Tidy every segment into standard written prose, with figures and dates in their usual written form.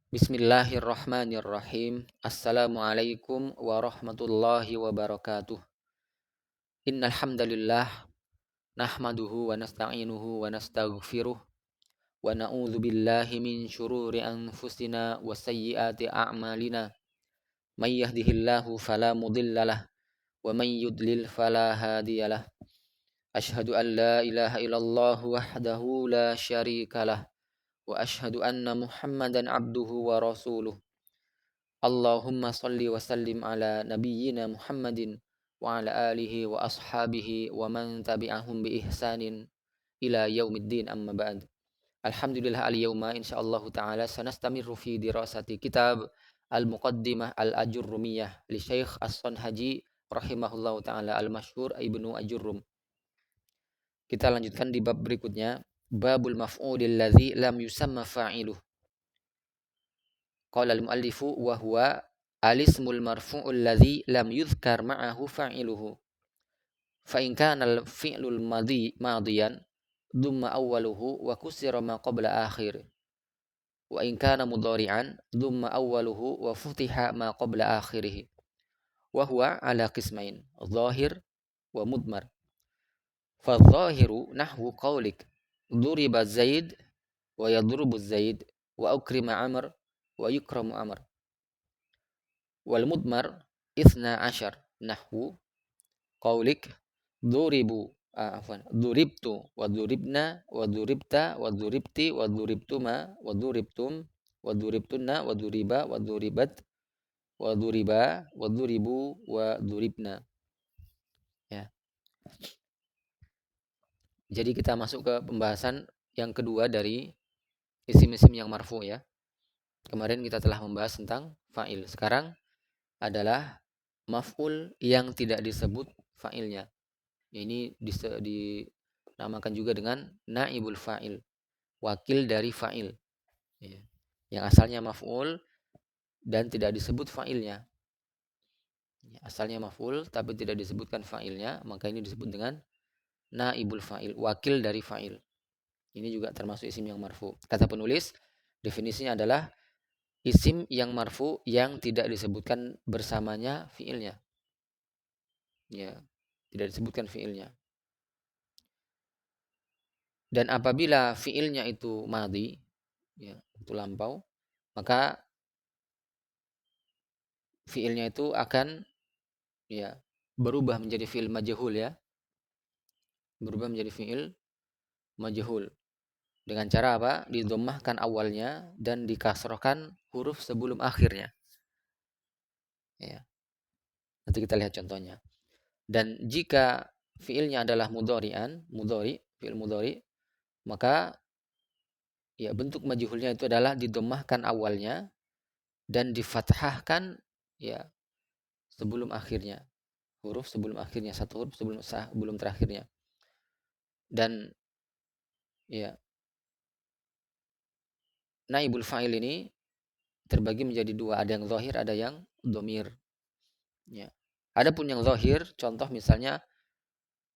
Bismillahirrahmanirrahim. Assalamualaikum warahmatullahi wabarakatuh. Innal hamdalillah nahmaduhu wa nasta'inuhu wa nastaghfiruh wa na'udzu billahi min syururi anfusina wa sayyiati a'malina. May yahdihillahu fala mudhillalah wa may yudlil fala hadiyalah. Asyhadu an la ilaha illallah wahdahu la syarikalah wa asyhadu anna Muhammadan abduhu wa rasuluh. Allahumma salli wa sallim ala nabiyyina Muhammadin wa ala alihi wa ashabihi wa man tabi'ahum bi ihsanin ila yaumiddin, amma ba'd. Alhamdulillah, al-yawma insyaallah ta'ala sanastamiru fi dirasati kitab al-muqaddimah al-ajurrumiyah li Syekh As-Sanhaji rahimahullahu ta'ala al-masyhur Ibnu Ajurrum. Kita lanjutkan di bab berikutnya, babul maf'ulil ladzi lam yusamma fa'iluh. Qala al-muallifu wa huwa al-ismul marfu'ul ladzi lam yuzkar ma'ahu fa'iluhu. Fa in kana al-fi'lul madiyan dhumma awwaluhu wa kusira ma qabla akhir. Wa in kana mudhari'an dhumma awwaluhu wa futiha ma qabla akhirih. Wa huwa ala qismain, dhahir wa mudmar. Fa dhahiru nahwu qawlik duriba Zaid wa yadrubu Zaid wa ukrima Amr wa yukramu Amr. Wal mudmar ithna ashar nahwu qawlik duribu duribtu wa duribna wa duribta wa duribti wa duribtuma wa duribtum wa duribtunna wa duriba wa duribat wa duriba wa duribu wa duribna. Ya. Jadi kita masuk ke pembahasan yang kedua dari isim-isim yang marfu ya. Kemarin kita telah membahas tentang fa'il. Sekarang adalah maf'ul yang tidak disebut fa'ilnya. Ini dinamakan juga dengan naibul fa'il, wakil dari fa'il. Ya. Yang asalnya maf'ul dan tidak disebut fa'ilnya. Ya, asalnya maf'ul tapi tidak disebutkan fa'ilnya, maka ini disebut dengan naibul fa'il, wakil dari fa'il. Ini juga termasuk isim yang marfu. Kata penulis, definisinya adalah isim yang marfu yang tidak disebutkan bersamanya fiilnya. Ya, tidak disebutkan fiilnya. Dan apabila fiilnya itu madhi, ya, itu lampau, maka fiilnya itu akan ya berubah menjadi fiil majhul ya. Berubah menjadi fiil majhul. Dengan cara apa? Didhammahkan awalnya dan dikasrohkan huruf sebelum akhirnya. Ya. Nanti kita lihat contohnya. Dan jika fiilnya adalah fiil mudhari, maka ya bentuk majhulnya itu adalah didhammahkan awalnya dan difathahkan ya sebelum akhirnya. Huruf sebelum akhirnya, satu huruf sebelum terakhirnya. Dan ya naibul fa'il ini terbagi menjadi dua, ada yang zahir, ada yang dhamir. Ya. Adapun yang zahir, contoh misalnya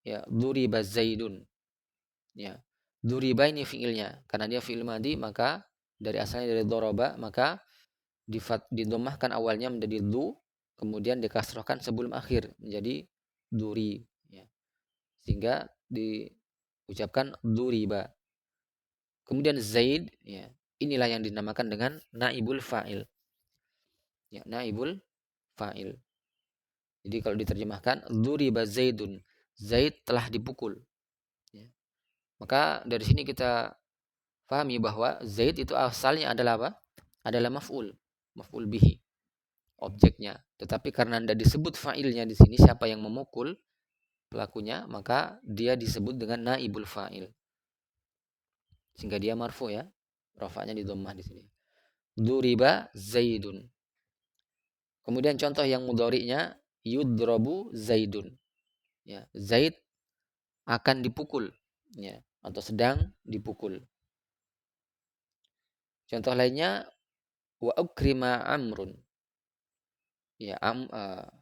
ya duriba Zaidun. Ya. Duriba ini fiilnya, karena dia fiil madhi maka dari asalnya dari doroba, maka didomahkan awalnya menjadi du, kemudian dikasrohkan sebelum akhir menjadi duri. Ya. Sehingga diucapkan duriba. Kemudian Zaid, ya, inilah yang dinamakan dengan naibul fa'il. Ya, naibul fa'il. Jadi kalau diterjemahkan duriba Zaidun, Zaid telah dipukul. Ya. Maka dari sini kita pahami bahwa Zaid itu asalnya adalah apa? Adalah maf'ul bihi, objeknya. Tetapi karena tidak disebut fa'ilnya di sini, siapa yang memukul pelakunya, maka dia disebut dengan naibul fa'il. Sehingga dia marfu ya. Rafa'nya di dhammah di sini. Duriba Zaidun. Kemudian contoh yang mudhari'nya yudrabu Zaidun. Ya, Zaid akan dipukul ya, atau sedang dipukul. Contoh lainnya wa ukrima Amrun. Ya,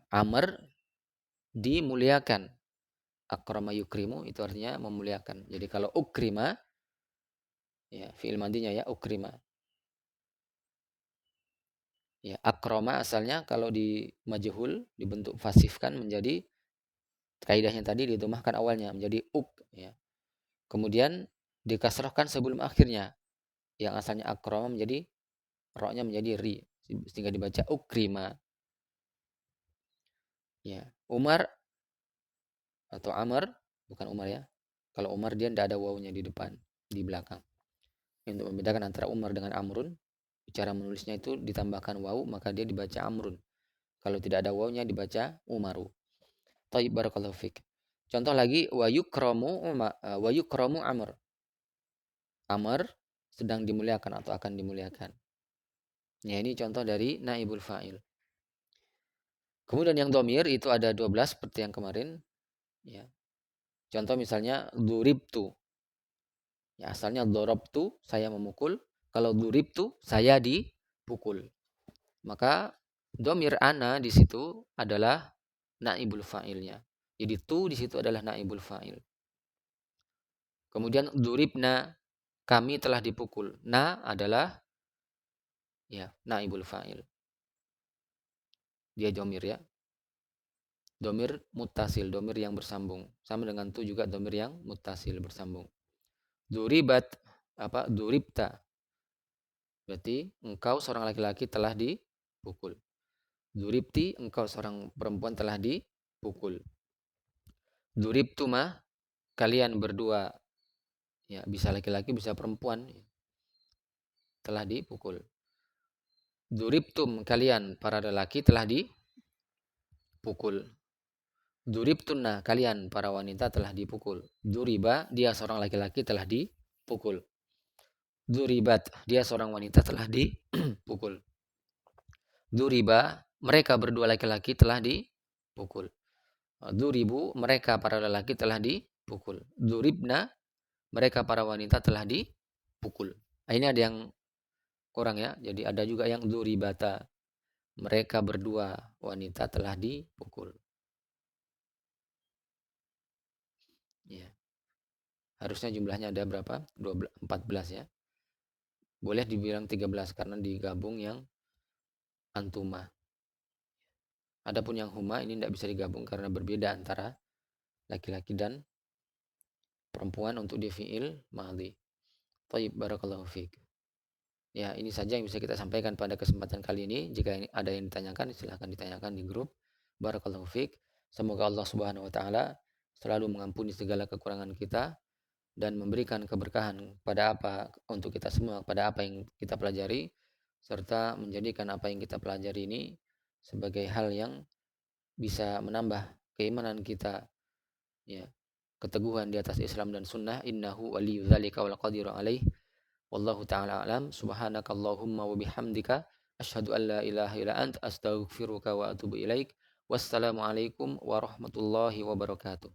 Amr dimuliakan. Akrama yukrimu itu artinya memuliakan. Jadi kalau ukrima ya fi'il madhinya ya ukrima. Ya, akroma asalnya kalau di majhul dibentuk pasif kan menjadi kaidahnya tadi didomahkan awalnya menjadi ya. Kemudian dikasrahkan sebelum akhirnya. Yang asalnya akroma menjadi roknya menjadi ri sehingga dibaca ukrima. Ya, Umar atau Amr bukan Umar ya. Kalau Umar dia tidak ada wawunya di depan, di belakang. Untuk membedakan antara Umar dengan Amrun, cara menulisnya itu ditambahkan wawu maka dia dibaca Amrun. Kalau tidak ada wawunya dibaca Umaru. Thayyib barakallahu fik. Contoh lagi wa yukramu Amr. Amr sedang dimuliakan atau akan dimuliakan. Ya, ini contoh dari naibul fa'il. Kemudian yang domir itu ada 12 seperti yang kemarin. Ya. Contoh misalnya duribtu. Ya, asalnya dorobtu, saya memukul. Kalau duribtu, saya dipukul. Maka domir ana di situ adalah naibul fa'ilnya. Jadi tu di situ adalah naibul fa'il. Kemudian duribna, kami telah dipukul. Na adalah ya naibul fa'il. Dia domir ya. Domir mutasil, domir yang bersambung. Sama dengan tu juga domir yang mutasil bersambung. Duribat, duribta. Berarti engkau seorang laki-laki telah dipukul. Duribti, engkau seorang perempuan telah dipukul. Duribtuma, kalian berdua, ya bisa laki-laki bisa perempuan, telah dipukul. Duribtum, kalian para lelaki telah dipukul. Duribtunna, kalian para wanita telah dipukul. Duriba, dia seorang laki-laki telah dipukul. Duribat, dia seorang wanita telah dipukul. Duriba, mereka berdua laki-laki telah dipukul. Duribu, mereka para lelaki telah dipukul. Duribna, mereka para wanita telah dipukul. Nah, ini ada yang kurang ya. Jadi ada juga yang duribata. Mereka berdua wanita telah dipukul. Ya. Harusnya jumlahnya ada berapa? 14 ya. Boleh dibilang 13 karena digabung yang antuma. Adapun yang huma ini tidak bisa digabung karena berbeda antara laki-laki dan perempuan untuk di fi'il madhi. Thayyib barakallahu fiik. Ya, ini saja yang bisa kita sampaikan pada kesempatan kali ini. Jika ada yang ditanyakan, silahkan ditanyakan di grup. Barakallahu fiik. Semoga Allah Subhanahu wa taala selalu mengampuni segala kekurangan kita dan memberikan keberkahan pada apa untuk kita semua, pada apa yang kita pelajari, serta menjadikan apa yang kita pelajari ini sebagai hal yang bisa menambah keimanan kita, ya, keteguhan di atas Islam dan sunnah. Innahu waliyyu dzalika wal qadiru alaih. Wallahu ta'ala alam. Subhanakallahumma wa bihamdika asyhadu an la ilaha illa ant astaghfiruka wa atubu ilaik. Wassalamualaikum warahmatullahi wabarakatuh.